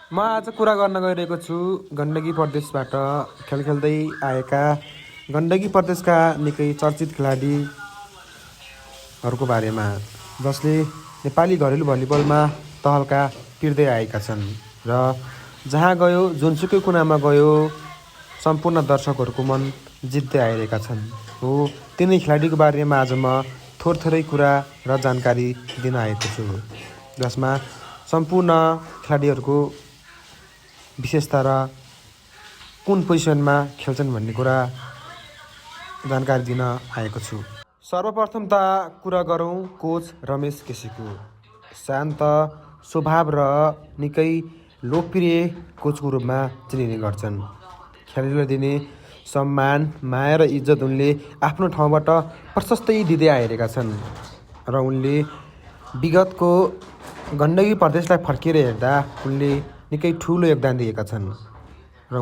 म आज कुरा गर्न गइरहेको छु गण्डकी प्रदेशबाट खेल खेल्दै आएका गण्डकी प्रदेशका निकै चर्चित खेलाडीहरूको बारेमा जसले नेपाली घरेलु भलिबलमा तहल्का तिर्दै आएका छन् र जहाँ गयो जुनसुकै कुनामा गयो सम्पूर्ण दर्शकहरूको मन जित्दै आइरहेका छन् हो तिनै खेलाडीको बारेमा आज म थोरै कुरा र जानकारी दिन आएको छु जसमा सम्पूर्ण खेलाडीहरूको विशेषता र कुन पोजिसनमा खेल्छन् भन्ने कुरा जानकारी दिन आएको छु। सर्वप्रथम त कुरा गरौँ कोच रमेश केसीको। शान्त स्वभाव र निकै लोकप्रिय कोचको रूपमा चिनिने गर्छन्। खेलाडीलाई दिने सम्मान माया र इज्जत उनले आफ्नो ठाउँबाट प्रशस्तै दिँदै आइरहेका छन् र उनले विगतको गण्डकी प्रदेशलाई फर्केर हेर्दा उनले निकै ठुलो योगदान दिएका छन् र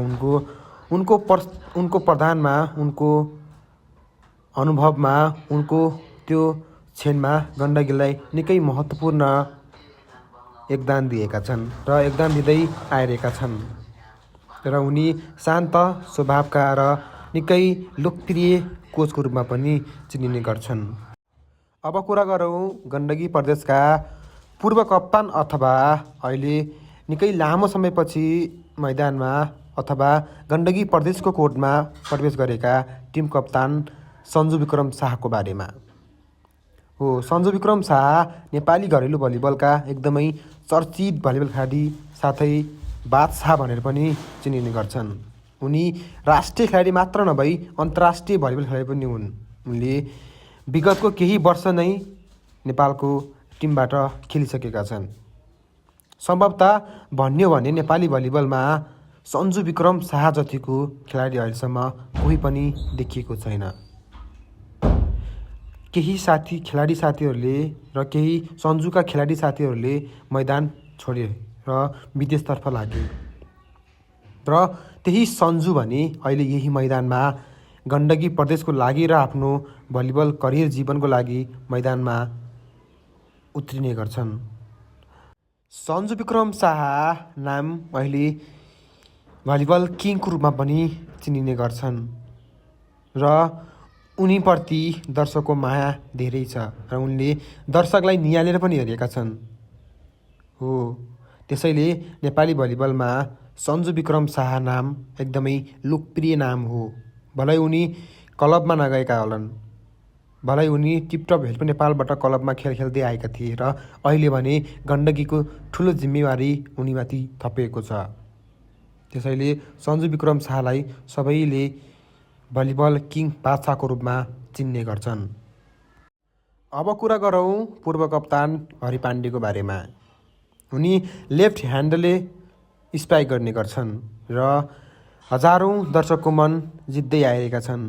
उनको प्रदानमा उनको अनुभवमा उनको त्यो क्षणमा गण्डकीलाई निकै महत्त्वपूर्ण योगदान दिएका छन् र योगदान दिँदै आइरहेका छन् र उनी शान्त स्वभावका र निकै लोकप्रिय कोचको रूपमा पनि चिनिने गर्छन्। अब कुरा गरौँ गण्डकी प्रदेशका पूर्व कप्तान अथवा अहिले निकै लामो समयपछि मैदानमा अथवा गण्डकी प्रदेशको कोर्टमा प्रवेश गरेका टिम कप्तान सन्जु विक्रम शाहको बारेमा हो। सन्जु विक्रम शाह नेपाली घरेलु भलिबलका एकदमै चर्चित भलिबल खेलाडी साथै बादशाह भनेर पनि चिनिने गर्छन्। उनी राष्ट्रिय खेलाडी मात्र नभई अन्तर्राष्ट्रिय भलिबल खेलाडी पनि हुन्। उनले विगतको केही वर्ष नै नेपालको टिमबाट खेलिसकेका छन्। सम्भवतः भन्यो भने नेपाली भलिबलमा सन्जु विक्रम शाह जतिको खेलाडी अहिलेसम्म कोही पनि देखिएको छैन। केही खेलाडी साथीहरूले र केही सन्जुका खेलाडी साथीहरूले मैदान छोडे र विदेशतर्फ लागे र त्यही सन्जु भने अहिले यही मैदानमा गण्डकी प्रदेशको लागि र आफ्नो भलिबल करियर जीवनको लागि मैदानमा उत्रिने गर्छन्। सन्जु विक्रम शाह नाम अहिले भलिबल किङको रूपमा पनि चिनिने गर्छन् र उनीप्रति दर्शकको माया धेरै छ र उनले दर्शकलाई निहालेर पनि हेरेका छन् हो। त्यसैले नेपाली भलिबलमा सन्जु विक्रम शाह नाम एकदमै लोकप्रिय नाम हो। भलै उनी क्लबमा नगएका होलान्, भलै उनी टिपटप हेल्प नेपालबाट क्लबमा खेल खेल्दै आएका थिए र अहिले भने गण्डकीको ठुलो जिम्मेवारी उनीमाथि थपिएको छ। त्यसैले सन्जु विक्रम शाहलाई सबैले भलिबल किङ बादशाहको रूपमा चिन्ने गर्छन्। अब कुरा गरौँ पूर्व कप्तान हरि पाण्डेको बारेमा। उनी लेफ्ट ह्यान्डले स्पाइक गर्ने गर्छन् र हजारौँ दर्शकको मन जित्दै आइरहेका छन्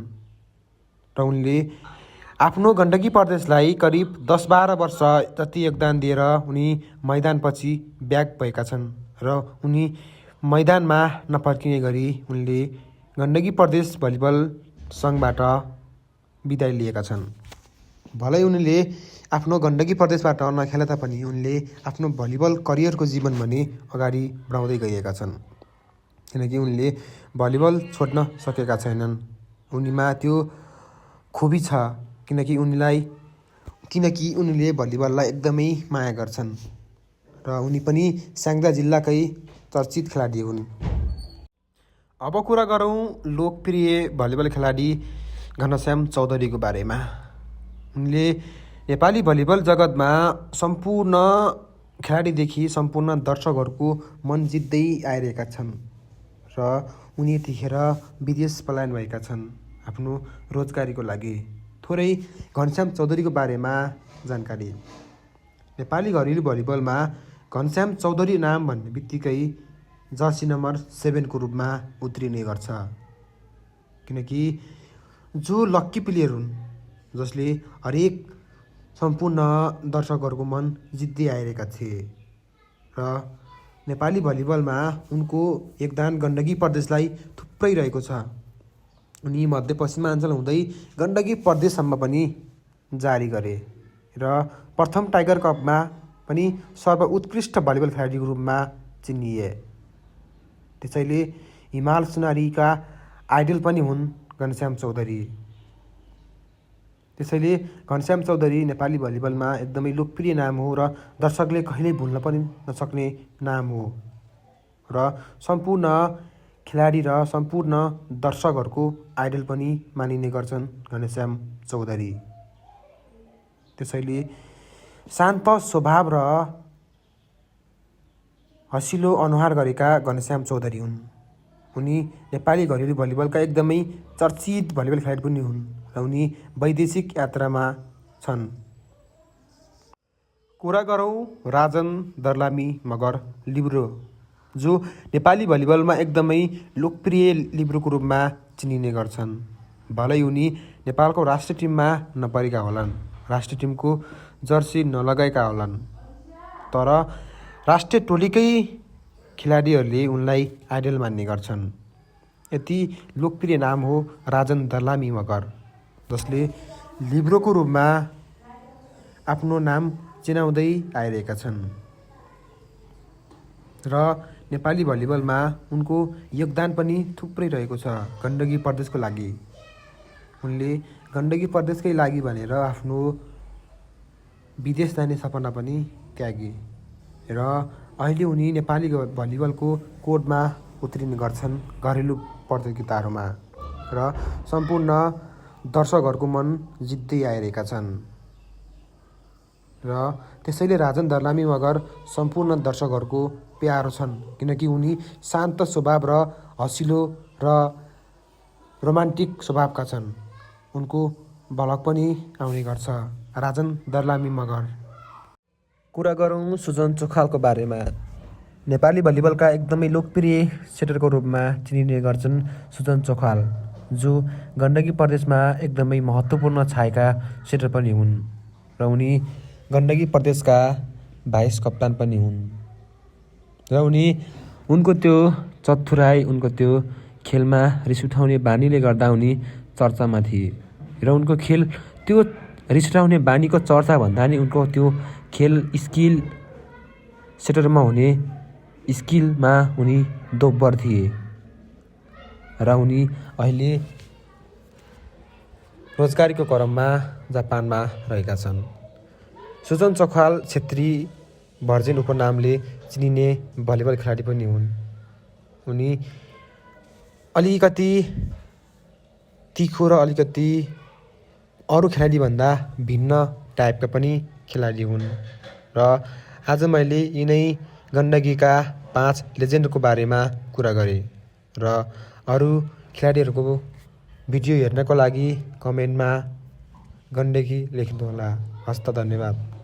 र उनले आफ्नो गण्डकी प्रदेशलाई करिब 10-12 वर्ष जति योगदान दिएर उनी मैदानपछि ब्याक भएका छन् र उनी मैदानमा नफर्किने गरी उनले गण्डकी प्रदेश भलिबल सङ्घबाट बिदाई लिएका छन्। भलै उनले आफ्नो गण्डकी प्रदेशबाट नखेले तापनि उनले आफ्नो भलिबल करियरको जीवन भने अगाडि बढाउँदै गएका छन् किनकि उनले भलिबल छोड्न सकेका छैनन्। उनीमा त्यो खुबी छ किनकि उनले भलिबललाई एकदमै माया गर्छन् र उनी पनि स्याङ्जा जिल्लाकै चर्चित खेलाडी हुन्। अब कुरा गरौँ लोकप्रिय भलिबल खेलाडी घनश्याम चौधरीको बारेमा। उनले नेपाली भलिबल जगतमा सम्पूर्ण खेलाडीदेखि सम्पूर्ण दर्शकहरूको मन जित्दै आइरहेका छन् र उनी यतिखेर विदेश पलायन भएका छन् आफ्नो रोजगारीको लागि। थोरै घनश्याम चौधरीको बारेमा जानकारी। नेपाली घरेलु भलिबलमा घनश्याम चौधरी नाम भन्ने बित्तिकै जर्सी नम्बर 7 को रूपमा उत्रिने गर्छ किनकि जो लक्की प्लेयर हुन् जसले हरेक सम्पूर्ण दर्शकहरूको मन जित्दै आइरहेका थिए र नेपाली भलिबलमा उनको योगदान गण्डकी प्रदेशलाई थुप्रै रहेको छ। उनी मध्यपश्चिमाञ्चल हुँदै गण्डकी प्रदेशसम्म पनि जारी गरे र प्रथम टाइगर कपमा पनि सर्वोत्कृष्ट भलिबल खेलाडीको रूपमा चिनिए त्यसैले हिमाल सुनारीका आइडल पनि हुन् घनश्याम चौधरी। त्यसैले घनश्याम चौधरी नेपाली भलिबलमा एकदमै लोकप्रिय नाम हो र दर्शकले कहिल्यै भुल्न पनि नसक्ने नाम हो र सम्पूर्ण खेलाडी र सम्पूर्ण दर्शकहरूको आइडल पनि मानिने गर्छन् घनश्याम चौधरी। त्यसैले शान्त स्वभाव र हँसिलो अनुहार गरेका घनश्याम चौधरी हुन्। उनी नेपाली घरेलु भलिबलका एकदमै चर्चित भलिबल खेलाडी पनि हुन् र उनी वैदेशिक यात्रामा छन्। कुरा गरौँ राजन दर्लामी मगर लिब्रो, जो नेपाली भलिबलमा एकदमै लोकप्रिय लिब्रोको रूपमा चिनिने गर्छन्। भलै उनी नेपालको राष्ट्रिय टिममा नपरेका होलान्, राष्ट्रिय टिमको जर्सी नलगाएका होलान्, तर राष्ट्रिय टोलीकै खेलाडीहरूले उनलाई आइडल मान्ने गर्छन्। यति लोकप्रिय नाम हो राजन दर्लामी मगर, जसले लिब्रोको रूपमा आफ्नो नाम चिनाउँदै आइरहेका छन् र नेपाली भलिबलमा उनको योगदान पनि थुप्रै रहेको छ। गण्डकी प्रदेशको लागि उनले गण्डकी प्रदेशकै लागि भनेर आफ्नो विदेश जाने सपना पनि त्यागे र अहिले उनी नेपाली भलिबलको कोर्टमा उत्रिने गर्छन् घरेलु प्रतियोगिताहरूमा र सम्पूर्ण दर्शकहरूको मन जित्दै आइरहेका छन् र त्यसैले राजन दर्लामी मगर सम्पूर्ण दर्शकहरूको प्यारो छन्, किनकि उनी शान्त स्वभाव र हँसिलो र रोमान्टिक स्वभावका छन्। उनको भलक पनि आउने गर्छ राजन दर्लामी मगर। कुरा गरौँ सुजन चोखालको बारेमा। नेपाली भलिबलका एकदमै लोकप्रिय सेटरको रूपमा चिनिने गर्छन् सुजन चोखाल, जो गण्डकी प्रदेशमा एकदमै महत्त्वपूर्ण छाएका सेटर पनि हुन् र उनी गण्डकी प्रदेशका भाइस कप्तान पनि हुन् र उनको त्यो चतुराई, उनको त्यो खेलमा रिस उठाउने बानीले गर्दा उनी चर्चामा थिए र उनको खेल त्यो रिस उठाउने बानीको चर्चा भन्दा नि उनको त्यो खेल स्किल, सेटरमा हुने स्किलमा उनी दोब्बर थिए र उनी अहिले रोजगारीको क्रममा जापानमा रहेका छन्। सुजन चोखाल छेत्री भर्जिन उपनामले चिनिने भलिबल खेलाडी पनि हुन्। उनी अलिकति तिखो र अलिकति अरू खेलाडीभन्दा भिन्न टाइपका पनि खेलाडी हुन् र आज मैले यिनै गण्डकीका 5 लेजेन्डको बारेमा कुरा गरेँ र अरू खेलाडीहरूको भिडियो हेर्नको लागि कमेन्टमा गण्डकी लेख्नुहोला। हस्त धन्यवाद।